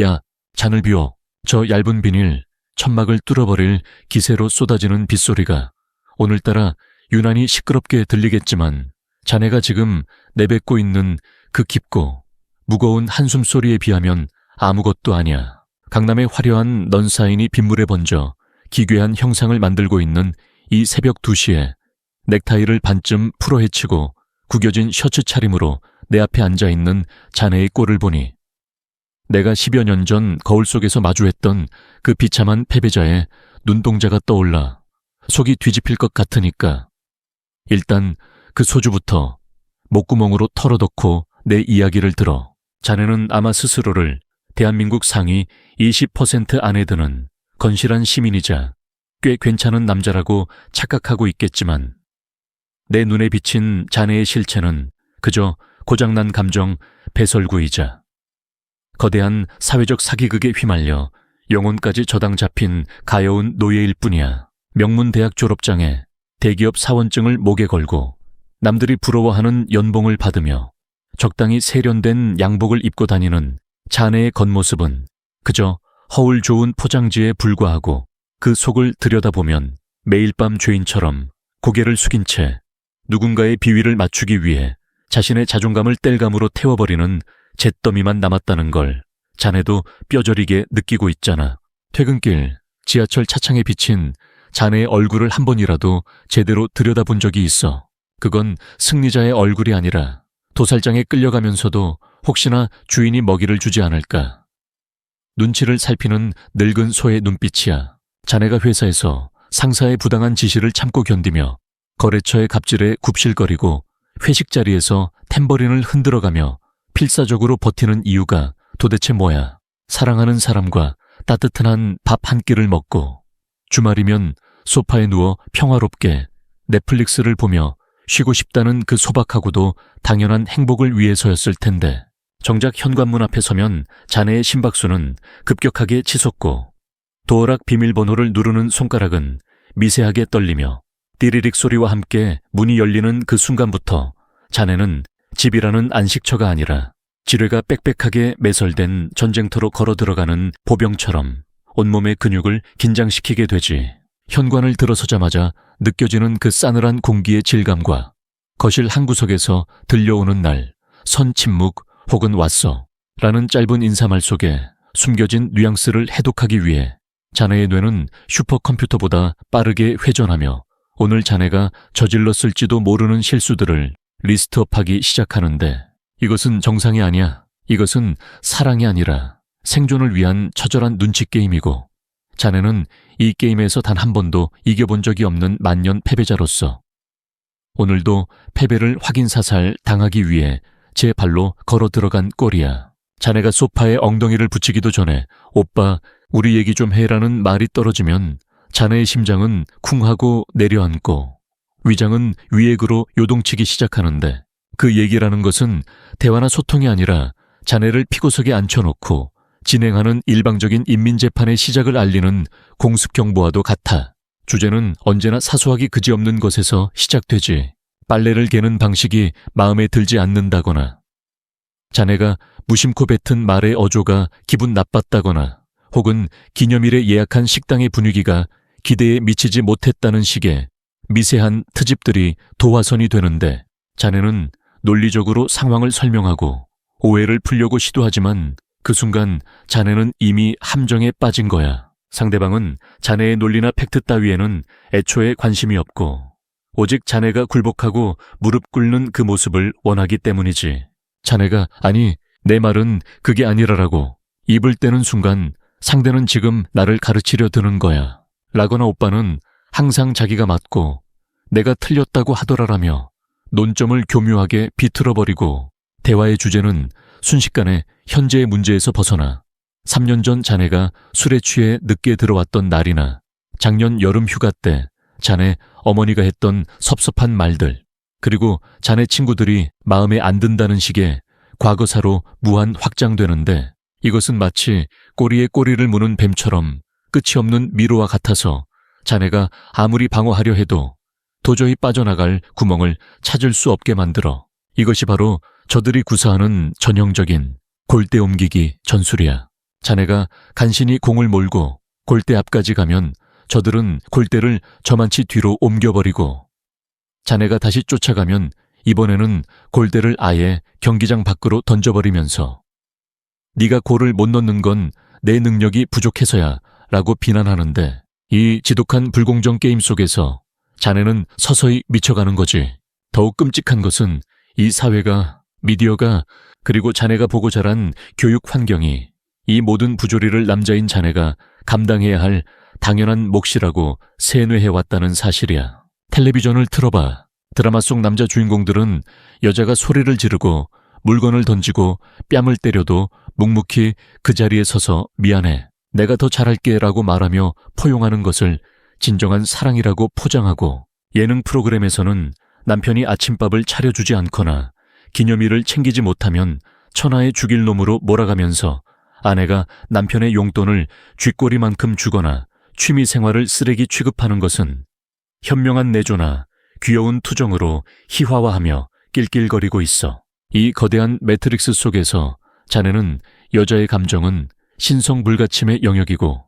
야, 잔을 비워. 저 얇은 비닐, 천막을 뚫어버릴 기세로 쏟아지는 빗소리가 오늘따라 유난히 시끄럽게 들리겠지만 자네가 지금 내뱉고 있는 그 깊고 무거운 한숨 소리에 비하면 아무것도 아니야. 강남의 화려한 넌사인이 빗물에 번져 기괴한 형상을 만들고 있는 이 새벽 2시에 넥타이를 반쯤 풀어헤치고 구겨진 셔츠 차림으로 내 앞에 앉아있는 자네의 꼴을 보니 내가 10여 년 전 거울 속에서 마주했던 그 비참한 패배자의 눈동자가 떠올라 속이 뒤집힐 것 같으니까 일단 그 소주부터 목구멍으로 털어넣고 내 이야기를 들어. 자네는 아마 스스로를 대한민국 상위 20% 안에 드는 건실한 시민이자 꽤 괜찮은 남자라고 착각하고 있겠지만 내 눈에 비친 자네의 실체는 그저 고장난 감정 배설구이자 거대한 사회적 사기극에 휘말려 영혼까지 저당 잡힌 가여운 노예일 뿐이야. 명문 대학 졸업장에 대기업 사원증을 목에 걸고 남들이 부러워하는 연봉을 받으며 적당히 세련된 양복을 입고 다니는 자네의 겉모습은 그저 허울 좋은 포장지에 불과하고 그 속을 들여다보면 매일 밤 죄인처럼 고개를 숙인 채 누군가의 비위를 맞추기 위해 자신의 자존감을 땔감으로 태워버리는 잿더미만 남았다는 걸 자네도 뼈저리게 느끼고 있잖아. 퇴근길 지하철 차창에 비친 자네의 얼굴을 한 번이라도 제대로 들여다본 적이 있어. 그건 승리자의 얼굴이 아니라 도살장에 끌려가면서도 혹시나 주인이 먹이를 주지 않을까. 눈치를 살피는 늙은 소의 눈빛이야. 자네가 회사에서 상사의 부당한 지시를 참고 견디며 거래처의 갑질에 굽실거리고 회식 자리에서 탬버린을 흔들어가며 필사적으로 버티는 이유가 도대체 뭐야? 사랑하는 사람과 따뜻한 밥 한 끼를 먹고 주말이면 소파에 누워 평화롭게 넷플릭스를 보며 쉬고 싶다는 그 소박하고도 당연한 행복을 위해서였을 텐데 정작 현관문 앞에 서면 자네의 심박수는 급격하게 치솟고 도어락 비밀번호를 누르는 손가락은 미세하게 떨리며 띠리릭 소리와 함께 문이 열리는 그 순간부터 자네는 집이라는 안식처가 아니라 지뢰가 빽빽하게 매설된 전쟁터로 걸어 들어가는 보병처럼 온몸의 근육을 긴장시키게 되지. 현관을 들어서자마자 느껴지는 그 싸늘한 공기의 질감과 거실 한 구석에서 들려오는 날 선 침묵 혹은 왔어 라는 짧은 인사말 속에 숨겨진 뉘앙스를 해독하기 위해 자네의 뇌는 슈퍼컴퓨터보다 빠르게 회전하며 오늘 자네가 저질렀을지도 모르는 실수들을 리스트업하기 시작하는데 이것은 정상이 아니야. 이것은 사랑이 아니라 생존을 위한 처절한 눈치 게임이고 자네는 이 게임에서 단 한 번도 이겨본 적이 없는 만년 패배자로서 오늘도 패배를 확인사살 당하기 위해 제 발로 걸어 들어간 꼴이야. 자네가 소파에 엉덩이를 붙이기도 전에 오빠 우리 얘기 좀 해라는 말이 떨어지면 자네의 심장은 쿵하고 내려앉고 위장은 위액으로 요동치기 시작하는데 그 얘기라는 것은 대화나 소통이 아니라 자네를 피고석에 앉혀놓고 진행하는 일방적인 인민재판의 시작을 알리는 공습경보와도 같아. 주제는 언제나 사소하기 그지없는 것에서 시작되지. 빨래를 개는 방식이 마음에 들지 않는다거나 자네가 무심코 뱉은 말의 어조가 기분 나빴다거나 혹은 기념일에 예약한 식당의 분위기가 기대에 미치지 못했다는 식의 미세한 트집들이 도화선이 되는데 자네는 논리적으로 상황을 설명하고 오해를 풀려고 시도하지만 그 순간 자네는 이미 함정에 빠진 거야. 상대방은 자네의 논리나 팩트 따위에는 애초에 관심이 없고 오직 자네가 굴복하고 무릎 꿇는 그 모습을 원하기 때문이지. 자네가 아니 내 말은 그게 아니라라고 입을 떼는 순간 상대는 지금 나를 가르치려 드는 거야. 라거나 오빠는 항상 자기가 맞고 내가 틀렸다고 하더라라며 논점을 교묘하게 비틀어버리고 대화의 주제는 순식간에 현재의 문제에서 벗어나 3년 전 자네가 술에 취해 늦게 들어왔던 날이나 작년 여름 휴가 때 자네 어머니가 했던 섭섭한 말들 그리고 자네 친구들이 마음에 안 든다는 식의 과거사로 무한 확장되는데 이것은 마치 꼬리에 꼬리를 무는 뱀처럼 끝이 없는 미로와 같아서 자네가 아무리 방어하려 해도 도저히 빠져나갈 구멍을 찾을 수 없게 만들어. 이것이 바로 저들이 구사하는 전형적인 골대 옮기기 전술이야. 자네가 간신히 공을 몰고 골대 앞까지 가면 저들은 골대를 저만치 뒤로 옮겨버리고, 자네가 다시 쫓아가면 이번에는 골대를 아예 경기장 밖으로 던져버리면서 네가 골을 못 넣는 건 내 능력이 부족해서야 라고 비난하는데, 이 지독한 불공정 게임 속에서 자네는 서서히 미쳐가는 거지. 더욱 끔찍한 것은 이 사회가, 미디어가, 그리고 자네가 보고 자란 교육 환경이 이 모든 부조리를 남자인 자네가 감당해야 할 당연한 몫이라고 세뇌해왔다는 사실이야. 텔레비전을 틀어봐. 드라마 속 남자 주인공들은 여자가 소리를 지르고 물건을 던지고 뺨을 때려도 묵묵히 그 자리에 서서 미안해, 내가 더 잘할게 라고 말하며 포용하는 것을 진정한 사랑이라고 포장하고, 예능 프로그램에서는 남편이 아침밥을 차려주지 않거나 기념일을 챙기지 못하면 천하에 죽일 놈으로 몰아가면서 아내가 남편의 용돈을 쥐꼬리만큼 주거나 취미생활을 쓰레기 취급하는 것은 현명한 내조나 귀여운 투정으로 희화화하며 낄낄거리고 있어. 이 거대한 매트릭스 속에서 자네는 여자의 감정은 신성불가침의 영역이고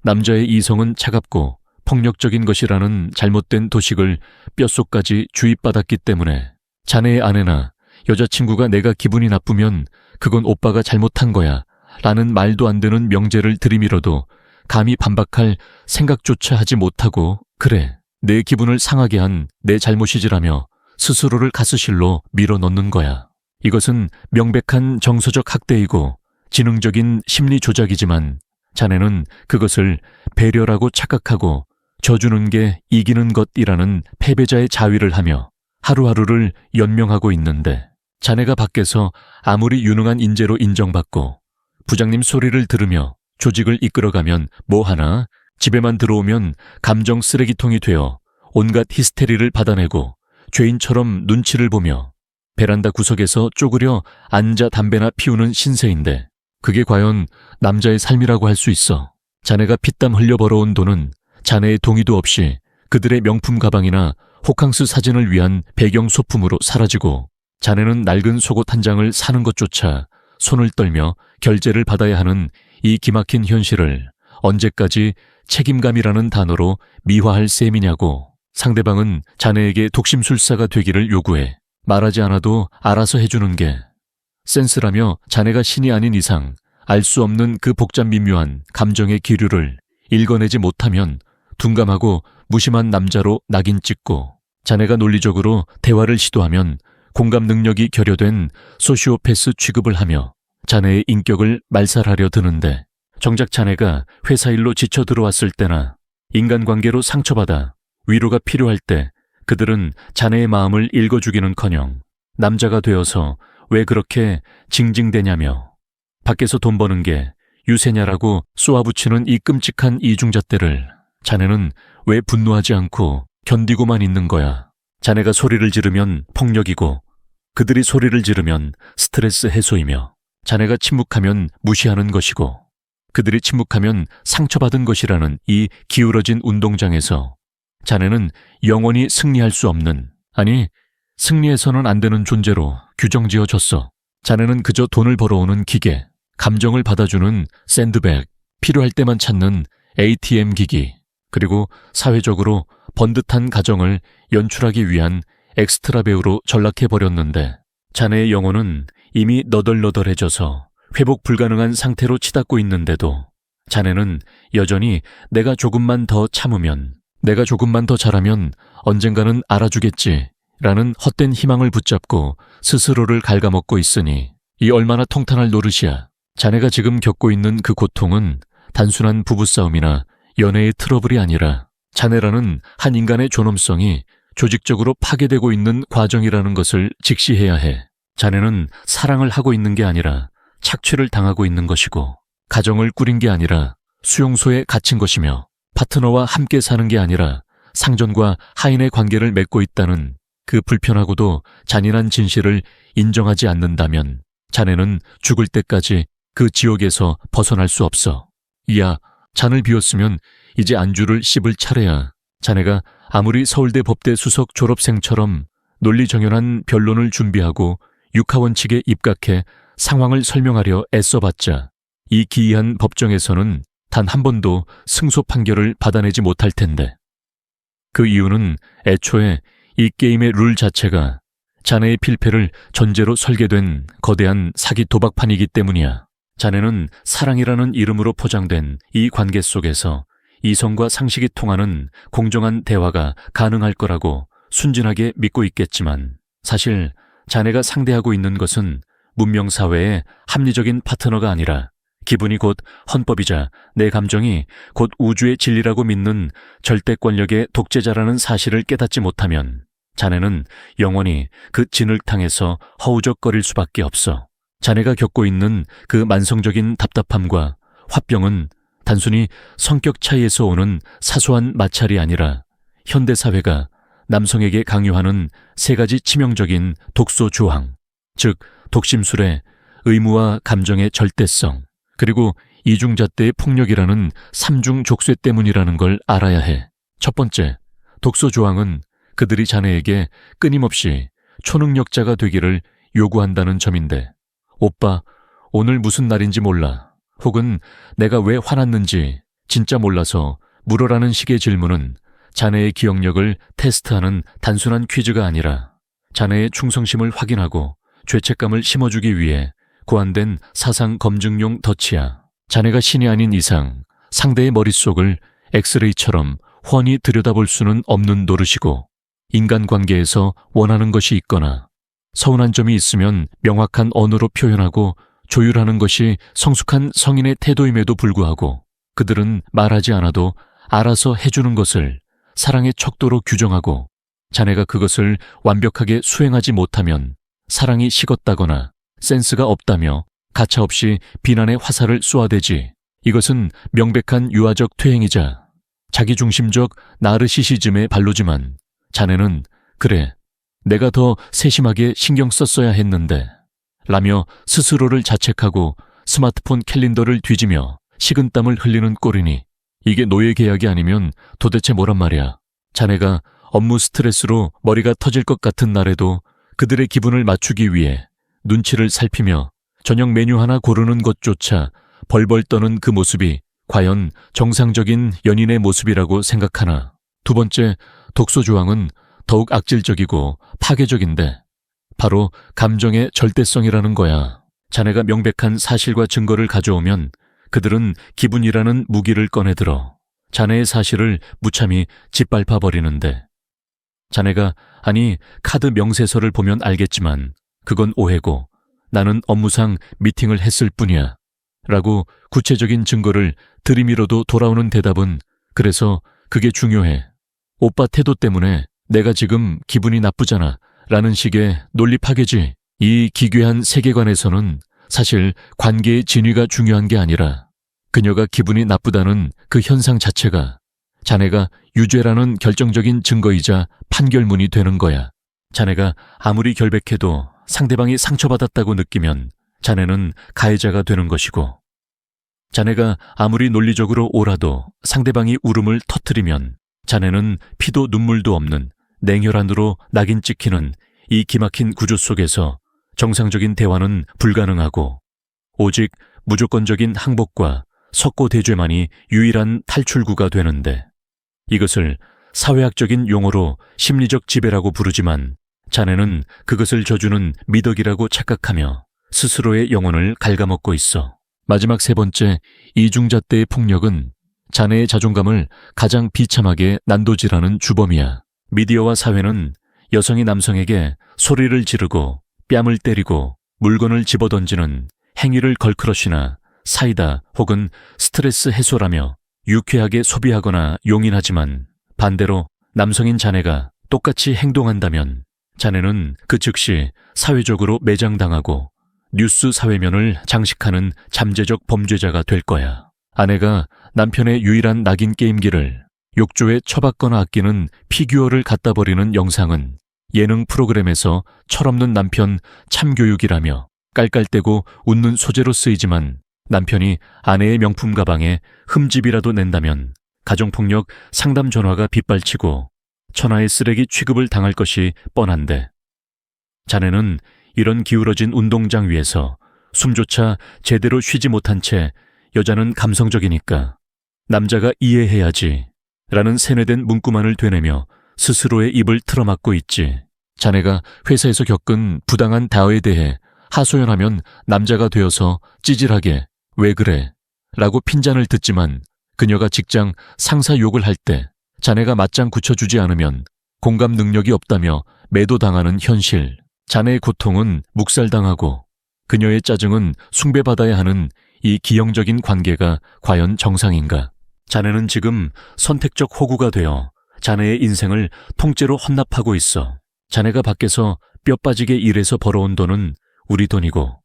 남자의 이성은 차갑고 폭력적인 것이라는 잘못된 도식을 뼛속까지 주입받았기 때문에 자네의 아내나 여자친구가 내가 기분이 나쁘면 그건 오빠가 잘못한 거야 라는 말도 안 되는 명제를 들이밀어도 감히 반박할 생각조차 하지 못하고, 그래, 내 기분을 상하게 한 내 잘못이지라며 스스로를 가스실로 밀어넣는 거야. 이것은 명백한 정서적 학대이고 지능적인 심리 조작이지만 자네는 그것을 배려라고 착각하고 져주는 게 이기는 것이라는 패배자의 자위를 하며 하루하루를 연명하고 있는데, 자네가 밖에서 아무리 유능한 인재로 인정받고 부장님 소리를 들으며 조직을 이끌어가면 뭐하나, 집에만 들어오면 감정 쓰레기통이 되어 온갖 히스테리를 받아내고 죄인처럼 눈치를 보며 베란다 구석에서 쪼그려 앉아 담배나 피우는 신세인데, 그게 과연 남자의 삶이라고 할 수 있어? 자네가 피땀 흘려 벌어온 돈은 자네의 동의도 없이 그들의 명품 가방이나 호캉스 사진을 위한 배경 소품으로 사라지고, 자네는 낡은 속옷 한 장을 사는 것조차 손을 떨며 결제를 받아야 하는 이 기막힌 현실을 언제까지 책임감이라는 단어로 미화할 셈이냐고. 상대방은 자네에게 독심술사가 되기를 요구해. 말하지 않아도 알아서 해주는 게 센스라며 자네가 신이 아닌 이상 알 수 없는 그 복잡 미묘한 감정의 기류를 읽어내지 못하면 둔감하고 무심한 남자로 낙인 찍고, 자네가 논리적으로 대화를 시도하면 공감 능력이 결여된 소시오패스 취급을 하며 자네의 인격을 말살하려 드는데, 정작 자네가 회사 일로 지쳐 들어왔을 때나 인간관계로 상처받아 위로가 필요할 때 그들은 자네의 마음을 읽어주기는커녕 남자가 되어서 왜 그렇게 징징대냐며 밖에서 돈 버는 게 유세냐라고 쏘아붙이는 이 끔찍한 이중잣대를 자네는 왜 분노하지 않고 견디고만 있는 거야. 자네가 소리를 지르면 폭력이고 그들이 소리를 지르면 스트레스 해소이며, 자네가 침묵하면 무시하는 것이고 그들이 침묵하면 상처받은 것이라는 이 기울어진 운동장에서 자네는 영원히 승리할 수 없는, 아니 승리해서는 안 되는 존재로 규정지어졌어. 자네는 그저 돈을 벌어오는 기계, 감정을 받아주는 샌드백, 필요할 때만 찾는 ATM 기기, 그리고 사회적으로 번듯한 가정을 연출하기 위한 엑스트라 배우로 전락해버렸는데, 자네의 영혼은 이미 너덜너덜해져서 회복 불가능한 상태로 치닫고 있는데도 자네는 여전히 내가 조금만 더 참으면, 내가 조금만 더 잘하면 언젠가는 알아주겠지 라는 헛된 희망을 붙잡고 스스로를 갉아먹고 있으니 이 얼마나 통탄할 노릇이야. 자네가 지금 겪고 있는 그 고통은 단순한 부부싸움이나 연애의 트러블이 아니라 자네라는 한 인간의 존엄성이 조직적으로 파괴되고 있는 과정이라는 것을 직시해야 해. 자네는 사랑을 하고 있는 게 아니라 착취를 당하고 있는 것이고, 가정을 꾸린 게 아니라 수용소에 갇힌 것이며, 파트너와 함께 사는 게 아니라 상전과 하인의 관계를 맺고 있다는 그 불편하고도 잔인한 진실을 인정하지 않는다면 자네는 죽을 때까지 그 지옥에서 벗어날 수 없어. 이야, 잔을 비웠으면 이제 안주를 씹을 차례야. 자네가 아무리 서울대 법대 수석 졸업생처럼 논리정연한 변론을 준비하고 육하원칙에 입각해 상황을 설명하려 애써봤자 이 기이한 법정에서는 단 한 번도 승소 판결을 받아내지 못할 텐데. 그 이유는 애초에 이 게임의 룰 자체가 자네의 필패를 전제로 설계된 거대한 사기 도박판이기 때문이야. 자네는 사랑이라는 이름으로 포장된 이 관계 속에서 이성과 상식이 통하는 공정한 대화가 가능할 거라고 순진하게 믿고 있겠지만, 사실 자네가 상대하고 있는 것은 문명사회의 합리적인 파트너가 아니라 기분이 곧 헌법이자 내 감정이 곧 우주의 진리라고 믿는 절대 권력의 독재자라는 사실을 깨닫지 못하면 자네는 영원히 그 진흙탕에서 허우적거릴 수밖에 없어. 자네가 겪고 있는 그 만성적인 답답함과 화병은 단순히 성격 차이에서 오는 사소한 마찰이 아니라 현대사회가 남성에게 강요하는 세 가지 치명적인 독소 조항, 즉 독심술의 의무와 감정의 절대성, 그리고 이중잣대의 폭력이라는 삼중 족쇄 때문이라는 걸 알아야 해. 첫 번째, 독소 조항은 그들이 자네에게 끊임없이 초능력자가 되기를 요구한다는 점인데, 오빠, 오늘 무슨 날인지 몰라. 혹은 내가 왜 화났는지 진짜 몰라서 물어라는 식의 질문은 자네의 기억력을 테스트하는 단순한 퀴즈가 아니라 자네의 충성심을 확인하고 죄책감을 심어주기 위해 고안된 사상 검증용 덫이야. 자네가 신이 아닌 이상 상대의 머릿속을 엑스레이처럼 훤히 들여다볼 수는 없는 노릇이고, 인간관계에서 원하는 것이 있거나 서운한 점이 있으면 명확한 언어로 표현하고 조율하는 것이 성숙한 성인의 태도임에도 불구하고 그들은 말하지 않아도 알아서 해주는 것을 사랑의 척도로 규정하고, 자네가 그것을 완벽하게 수행하지 못하면 사랑이 식었다거나 센스가 없다며 가차없이 비난의 화살을 쏘아대지. 이것은 명백한 유아적 퇴행이자 자기중심적 나르시시즘의 발로지만, 자네는 그래, 내가 더 세심하게 신경 썼어야 했는데 라며 스스로를 자책하고 스마트폰 캘린더를 뒤지며 식은땀을 흘리는 꼴이니 이게 노예 계약이 아니면 도대체 뭐란 말이야. 자네가 업무 스트레스로 머리가 터질 것 같은 날에도 그들의 기분을 맞추기 위해 눈치를 살피며 저녁 메뉴 하나 고르는 것조차 벌벌 떠는 그 모습이 과연 정상적인 연인의 모습이라고 생각하나. 두 번째, 독소 조항은 더욱 악질적이고 파괴적인데 바로 감정의 절대성이라는 거야. 자네가 명백한 사실과 증거를 가져오면 그들은 기분이라는 무기를 꺼내들어 자네의 사실을 무참히 짓밟아 버리는데, 자네가 아니 카드 명세서를 보면 알겠지만 그건 오해고 나는 업무상 미팅을 했을 뿐이야 라고 구체적인 증거를 들이밀어도 돌아오는 대답은 그래서 그게 중요해. 오빠 태도 때문에 내가 지금 기분이 나쁘잖아 라는 식의 논리 파괴지. 이 기괴한 세계관에서는 사실 관계의 진위가 중요한 게 아니라 그녀가 기분이 나쁘다는 그 현상 자체가 자네가 유죄라는 결정적인 증거이자 판결문이 되는 거야. 자네가 아무리 결백해도 상대방이 상처받았다고 느끼면 자네는 가해자가 되는 것이고, 자네가 아무리 논리적으로 옳아도 상대방이 울음을 터뜨리면 자네는 피도 눈물도 없는 냉혈한으로 낙인 찍히는 이 기막힌 구조 속에서 정상적인 대화는 불가능하고 오직 무조건적인 항복과 석고대죄만이 유일한 탈출구가 되는데, 이것을 사회학적인 용어로 심리적 지배라고 부르지만 자네는 그것을 저주는 미덕이라고 착각하며 스스로의 영혼을 갉아먹고 있어. 마지막 세 번째, 이중잣대의 폭력은 자네의 자존감을 가장 비참하게 난도질하는 주범이야. 미디어와 사회는 여성이 남성에게 소리를 지르고 뺨을 때리고 물건을 집어던지는 행위를 걸크러쉬나 사이다 혹은 스트레스 해소라며 유쾌하게 소비하거나 용인하지만, 반대로 남성인 자네가 똑같이 행동한다면 자네는 그 즉시 사회적으로 매장당하고 뉴스 사회면을 장식하는 잠재적 범죄자가 될 거야. 아내가 남편의 유일한 낙인 게임기를 욕조에 처박거나 아끼는 피규어를 갖다 버리는 영상은 예능 프로그램에서 철없는 남편 참교육이라며 깔깔대고 웃는 소재로 쓰이지만, 남편이 아내의 명품 가방에 흠집이라도 낸다면 가정폭력 상담 전화가 빗발치고 천하의 쓰레기 취급을 당할 것이 뻔한데, 자네는 이런 기울어진 운동장 위에서 숨조차 제대로 쉬지 못한 채 여자는 감성적이니까 남자가 이해해야지 라는 세뇌된 문구만을 되뇌며 스스로의 입을 틀어막고 있지. 자네가 회사에서 겪은 부당한 대화에 대해 하소연하면 남자가 되어서 찌질하게 왜 그래? 라고 핀잔을 듣지만 그녀가 직장 상사 욕을 할 때 자네가 맞장 굳혀주지 않으면 공감 능력이 없다며 매도당하는 현실. 자네의 고통은 묵살당하고 그녀의 짜증은 숭배받아야 하는 이 기형적인 관계가 과연 정상인가? 자네는 지금 선택적 호구가 되어 자네의 인생을 통째로 헌납하고 있어. 자네가 밖에서 뼈 빠지게 일해서 벌어온 돈은 우리 돈이고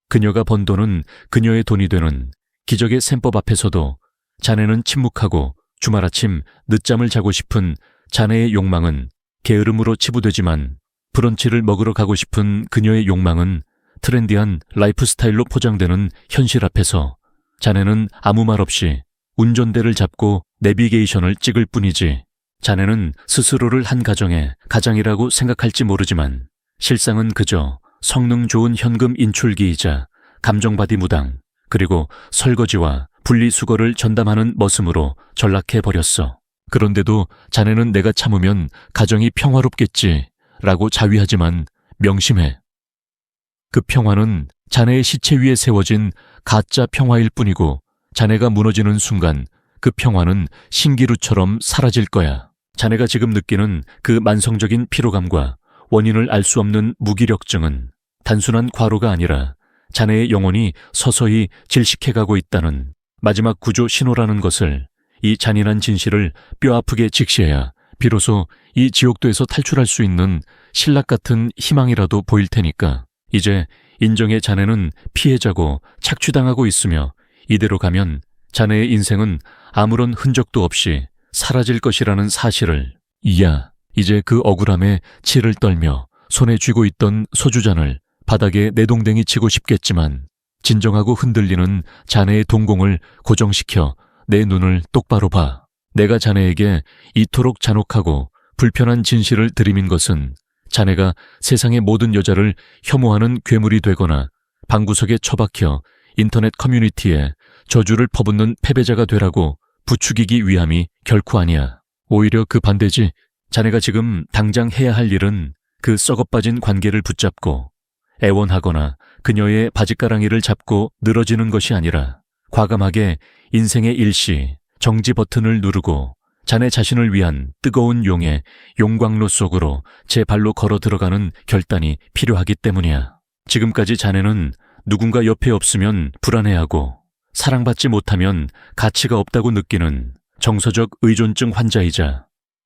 그녀가 번 돈은 그녀의 돈이 되는 기적의 셈법 앞에서도 자네는 침묵하고 주말 아침 늦잠을 자고 싶은 자네의 욕망은 게으름으로 치부되지만 브런치를 먹으러 가고 싶은 그녀의 욕망은 트렌디한 라이프 스타일로 포장되는 현실 앞에서 자네는 아무 말 없이 운전대를 잡고 내비게이션을 찍을 뿐이지. 자네는 스스로를 한 가정의 가장이라고 생각할지 모르지만 실상은 그저 성능 좋은 현금 인출기이자 감정바디 무당 그리고 설거지와 분리수거를 전담하는 머슴으로 전락해버렸어. 그런데도 자네는 내가 참으면 가정이 평화롭겠지 라고 자위하지만 명심해. 그 평화는 자네의 시체 위에 세워진 가짜 평화일 뿐이고 자네가 무너지는 순간 그 평화는 신기루처럼 사라질 거야. 자네가 지금 느끼는 그 만성적인 피로감과 원인을 알 수 없는 무기력증은 단순한 과로가 아니라 자네의 영혼이 서서히 질식해가고 있다는 마지막 구조 신호라는 것을, 이 잔인한 진실을 뼈아프게 직시해야 비로소 이 지옥도에서 탈출할 수 있는 신락 같은 희망이라도 보일 테니까. 이제 인정의 자네는 피해자고 착취당하고 있으며 이대로 가면 자네의 인생은 아무런 흔적도 없이 사라질 것이라는 사실을. 이야, 이제 그 억울함에 치를 떨며 손에 쥐고 있던 소주잔을 바닥에 내동댕이 치고 싶겠지만 진정하고 흔들리는 자네의 동공을 고정시켜 내 눈을 똑바로 봐. 내가 자네에게 이토록 잔혹하고 불편한 진실을 들이민 것은 자네가 세상의 모든 여자를 혐오하는 괴물이 되거나 방구석에 처박혀 인터넷 커뮤니티에 저주를 퍼붓는 패배자가 되라고 부추기기 위함이 결코 아니야. 오히려 그 반대지. 자네가 지금 당장 해야 할 일은 그 썩어빠진 관계를 붙잡고 애원하거나 그녀의 바짓가랑이를 잡고 늘어지는 것이 아니라 과감하게 인생의 일시 정지 버튼을 누르고 자네 자신을 위한 뜨거운 용의 용광로 속으로 제 발로 걸어 들어가는 결단이 필요하기 때문이야. 지금까지 자네는 누군가 옆에 없으면 불안해하고 사랑받지 못하면 가치가 없다고 느끼는 정서적 의존증 환자이자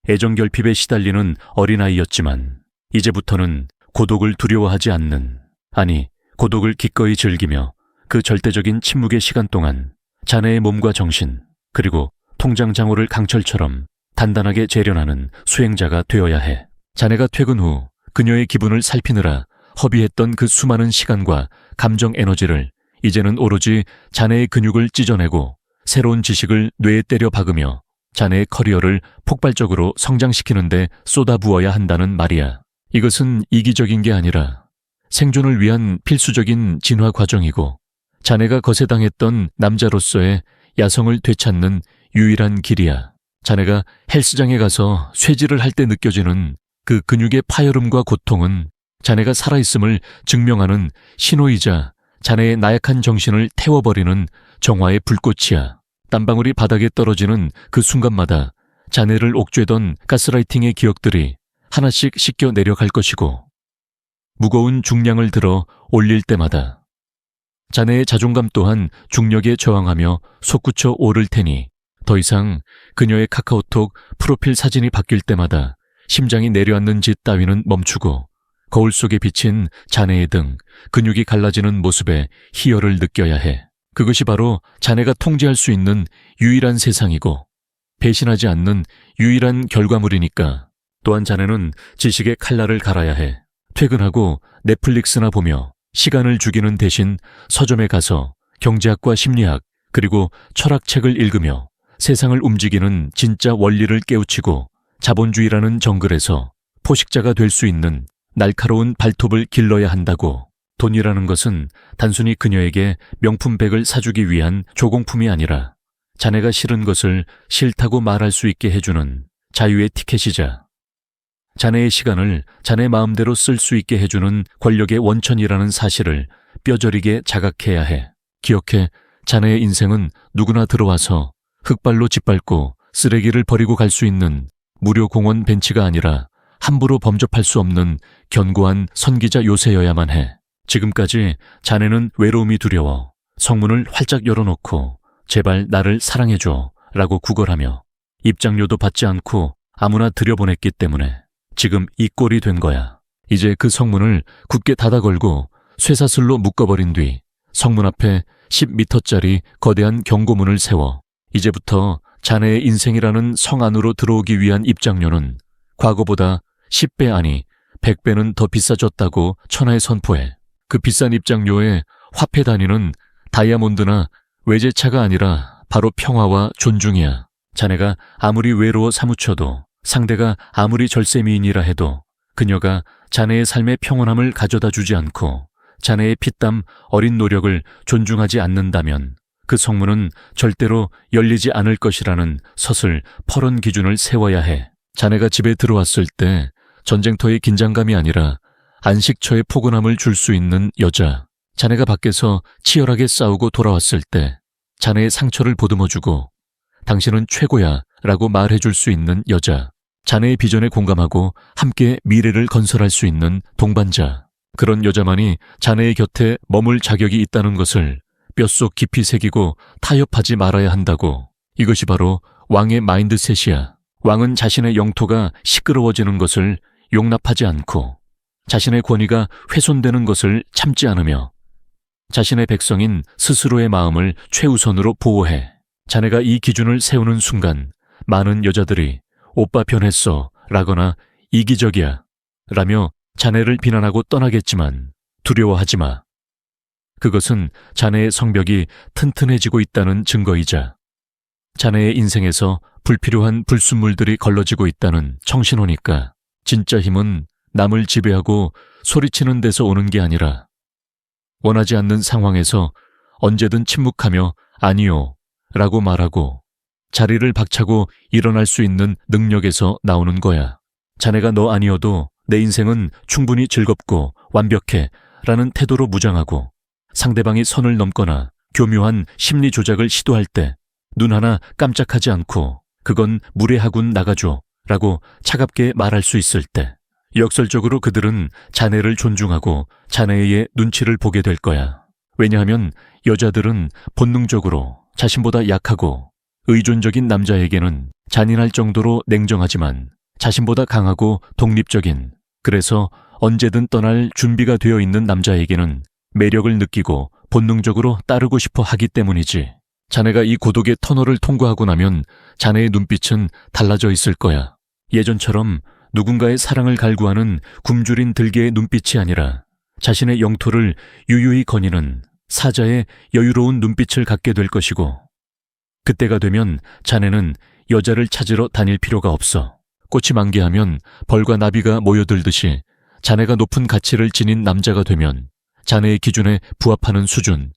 애정결핍에 시달리는 어린아이였지만 이제부터는 고독을 두려워하지 않는, 아니 고독을 기꺼이 즐기며 그 절대적인 침묵의 시간 동안 자네의 몸과 정신 그리고 통장 장호를 강철처럼 단단하게 재련하는 수행자가 되어야 해. 자네가 퇴근 후 그녀의 기분을 살피느라 허비했던 그 수많은 시간과 감정 에너지를 이제는 오로지 자네의 근육을 찢어내고 새로운 지식을 뇌에 때려 박으며 자네의 커리어를 폭발적으로 성장시키는 데 쏟아부어야 한다는 말이야. 이것은 이기적인 게 아니라 생존을 위한 필수적인 진화 과정이고 자네가 거세당했던 남자로서의 야성을 되찾는 유일한 길이야. 자네가 헬스장에 가서 쇠질을 할 때 느껴지는 그 근육의 파열음과 고통은 자네가 살아있음을 증명하는 신호이자 자네의 나약한 정신을 태워버리는 정화의 불꽃이야. 땀방울이 바닥에 떨어지는 그 순간마다 자네를 옥죄던 가스라이팅의 기억들이 하나씩 씻겨 내려갈 것이고 무거운 중량을 들어 올릴 때마다 자네의 자존감 또한 중력에 저항하며 솟구쳐 오를 테니 더 이상 그녀의 카카오톡 프로필 사진이 바뀔 때마다 심장이 내려앉는 짓 따위는 멈추고 거울 속에 비친 자네의 등 근육이 갈라지는 모습에 희열을 느껴야 해. 그것이 바로 자네가 통제할 수 있는 유일한 세상이고 배신하지 않는 유일한 결과물이니까. 또한 자네는 지식의 칼날을 갈아야 해. 퇴근하고 넷플릭스나 보며 시간을 죽이는 대신 서점에 가서 경제학과 심리학 그리고 철학책을 읽으며 세상을 움직이는 진짜 원리를 깨우치고 자본주의라는 정글에서 포식자가 될 수 있는 날카로운 발톱을 길러야 한다고. 돈이라는 것은 단순히 그녀에게 명품백을 사주기 위한 조공품이 아니라 자네가 싫은 것을 싫다고 말할 수 있게 해주는 자유의 티켓이자 자네의 시간을 자네 마음대로 쓸 수 있게 해주는 권력의 원천이라는 사실을 뼈저리게 자각해야 해. 기억해, 자네의 인생은 누구나 들어와서 흙발로 짓밟고 쓰레기를 버리고 갈 수 있는 무료 공원 벤치가 아니라 함부로 범접할 수 없는 견고한 선기자 요새여야만 해. 지금까지 자네는 외로움이 두려워 성문을 활짝 열어놓고 제발 나를 사랑해줘 라고 구걸하며 입장료도 받지 않고 아무나 들여보냈기 때문에 지금 이 꼴이 된 거야. 이제 그 성문을 굳게 닫아 걸고 쇠사슬로 묶어버린 뒤 성문 앞에 10m짜리 거대한 경고문을 세워 이제부터 자네의 인생이라는 성 안으로 들어오기 위한 입장료는 과거보다 10배 아니 100배는 더 비싸졌다고 천하에 선포해. 그 비싼 입장료에 화폐 단위는 다이아몬드나 외제차가 아니라 바로 평화와 존중이야. 자네가 아무리 외로워 사무쳐도 상대가 아무리 절세미인이라 해도 그녀가 자네의 삶의 평온함을 가져다 주지 않고 자네의 피땀 어린 노력을 존중하지 않는다면 그 성문은 절대로 열리지 않을 것이라는 서슬 퍼런 기준을 세워야 해. 자네가 집에 들어왔을 때 전쟁터의 긴장감이 아니라 안식처의 포근함을 줄 수 있는 여자. 자네가 밖에서 치열하게 싸우고 돌아왔을 때 자네의 상처를 보듬어주고 당신은 최고야 라고 말해줄 수 있는 여자. 자네의 비전에 공감하고 함께 미래를 건설할 수 있는 동반자. 그런 여자만이 자네의 곁에 머물 자격이 있다는 것을 뼛속 깊이 새기고 타협하지 말아야 한다고. 이것이 바로 왕의 마인드셋이야. 왕은 자신의 영토가 시끄러워지는 것을 용납하지 않고 자신의 권위가 훼손되는 것을 참지 않으며 자신의 백성인 스스로의 마음을 최우선으로 보호해. 자네가 이 기준을 세우는 순간 많은 여자들이 오빠 변했어 라거나 이기적이야 라며 자네를 비난하고 떠나겠지만 두려워하지 마. 그것은 자네의 성벽이 튼튼해지고 있다는 증거이자 자네의 인생에서 불필요한 불순물들이 걸러지고 있다는 청신호니까. 진짜 힘은 남을 지배하고 소리치는 데서 오는 게 아니라 원하지 않는 상황에서 언제든 침묵하며 아니요 라고 말하고 자리를 박차고 일어날 수 있는 능력에서 나오는 거야. 자네가 너 아니어도 내 인생은 충분히 즐겁고 완벽해 라는 태도로 무장하고 상대방이 선을 넘거나 교묘한 심리 조작을 시도할 때 눈 하나 깜짝하지 않고 그건 무례하군 나가줘 라고 차갑게 말할 수 있을 때 역설적으로 그들은 자네를 존중하고 자네의 눈치를 보게 될 거야. 왜냐하면 여자들은 본능적으로 자신보다 약하고 의존적인 남자에게는 잔인할 정도로 냉정하지만 자신보다 강하고 독립적인, 그래서 언제든 떠날 준비가 되어 있는 남자에게는 매력을 느끼고 본능적으로 따르고 싶어 하기 때문이지. 자네가 이 고독의 터널을 통과하고 나면 자네의 눈빛은 달라져 있을 거야. 예전처럼 누군가의 사랑을 갈구하는 굶주린 들개의 눈빛이 아니라 자신의 영토를 유유히 거니는 사자의 여유로운 눈빛을 갖게 될 것이고, 그때가 되면 자네는 여자를 찾으러 다닐 필요가 없어. 꽃이 만개하면 벌과 나비가 모여들듯이 자네가 높은 가치를 지닌 남자가 되면 자네의 기준에 부합하는 수준,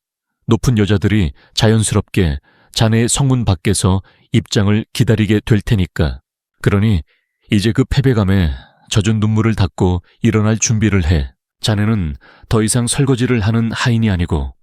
높은 여자들이 자연스럽게 자네의 성문 밖에서 입장을 기다리게 될 테니까. 그러니 이제 그 패배감에 젖은 눈물을 닦고 일어날 준비를 해. 자네는 더 이상 설거지를 하는 하인이 아니고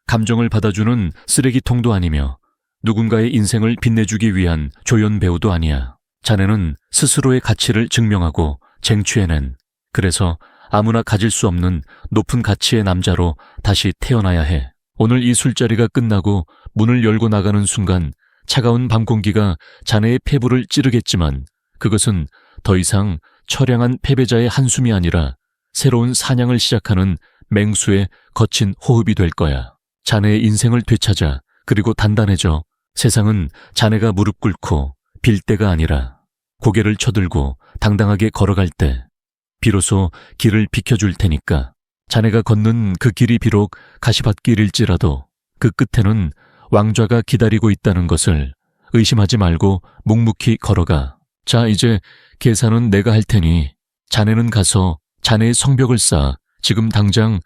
감정을 받아주는 쓰레기통도 아니며 누군가의 인생을 빛내주기 위한 조연 배우도 아니야. 자네는 스스로의 가치를 증명하고 쟁취해낸, 그래서 아무나 가질 수 없는 높은 가치의 남자로 다시 태어나야 해. 오늘 이 술자리가 끝나고 문을 열고 나가는 순간 차가운 밤 공기가 자네의 폐부를 찌르겠지만 그것은 더 이상 처량한 패배자의 한숨이 아니라 새로운 사냥을 시작하는 맹수의 거친 호흡이 될 거야. 자네의 인생을 되찾아 그리고 단단해져 세상은 자네가 무릎 꿇고 빌 때가 아니라 고개를 쳐들고 당당하게 걸어갈 때 비로소 길을 비켜줄 테니까. 자네가 걷는 그 길이 비록 가시밭길일지라도 그 끝에는 왕좌가 기다리고 있다는 것을 의심하지 말고 묵묵히 걸어가. 자, 이제 계산은 내가 할 테니 자네는 가서 자네의 성벽을 쌓아 지금 당장